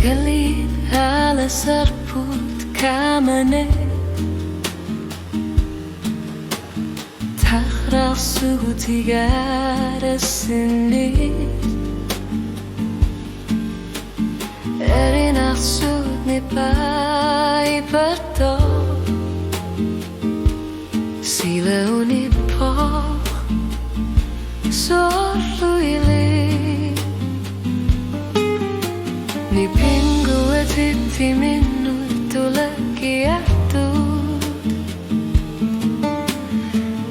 Galit ala serput kamane Tahrak suhu tigara sini Erin arsud n'est pas hyperto Si le unipor Solo ili Ni pingu e titti minuto lagi atut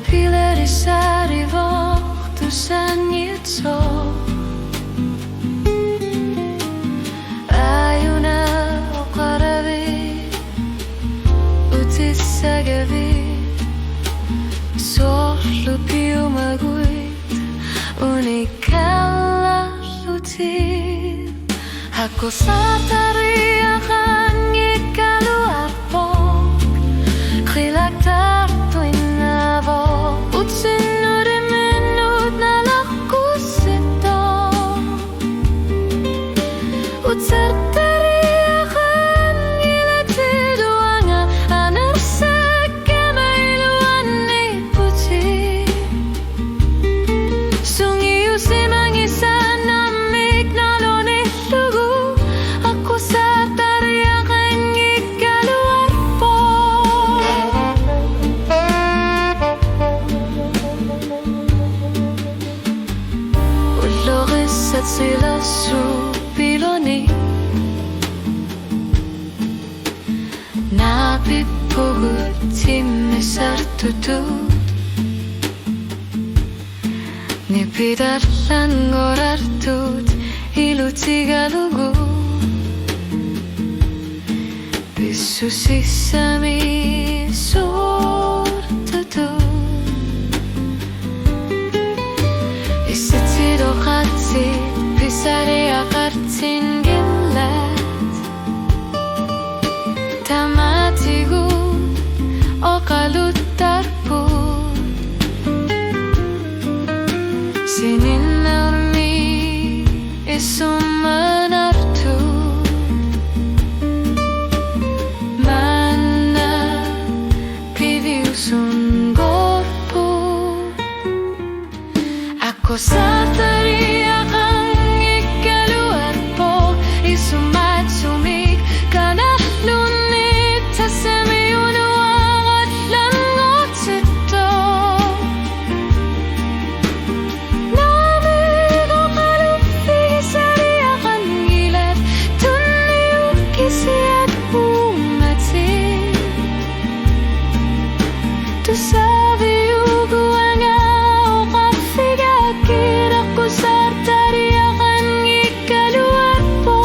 Pile di sari vortu sanyit so Ayuna oqaravi Utis sagavi Solo più maguit Unikala lutin Aku satari akan ngikaluar pok Krilak tartuin navo Utsin uri minut na laku sito Utsar tari akan ngilati duanga Anarsa kamailuan ni puji Sungi usimang isa namik naloni lugu Aku satari akan ngikaluar po Ulogis at sila supiloni Napipugut timisar tutut Nipidarlan ngorartut ilutigalugu Bisusisami sortutut Isitido katsit pisari akartin gillat Tamatigun o kalut tarput Senin armi isuman artu Mana pidiusun gorpo Ako satari akan ngikaluar po Isumat sumik kanahlunit Tasami unuangat langot sito Namigo kalupig sari akan ngilat Tuniyuk kisiat umatin Tu sabi uguanga o kafigakir Ako satari akan ngikaluar po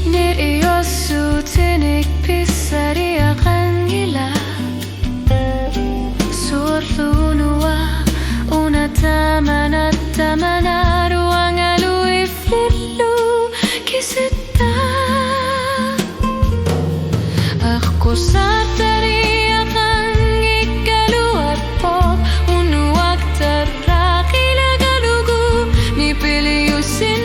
Niriyosu tinik pisari akan ngilap Surlunua una tamana tamana ruang alui flilu kisita Aku satari akan ngikaluar po Unuak teraki lagalugu Nipiliusin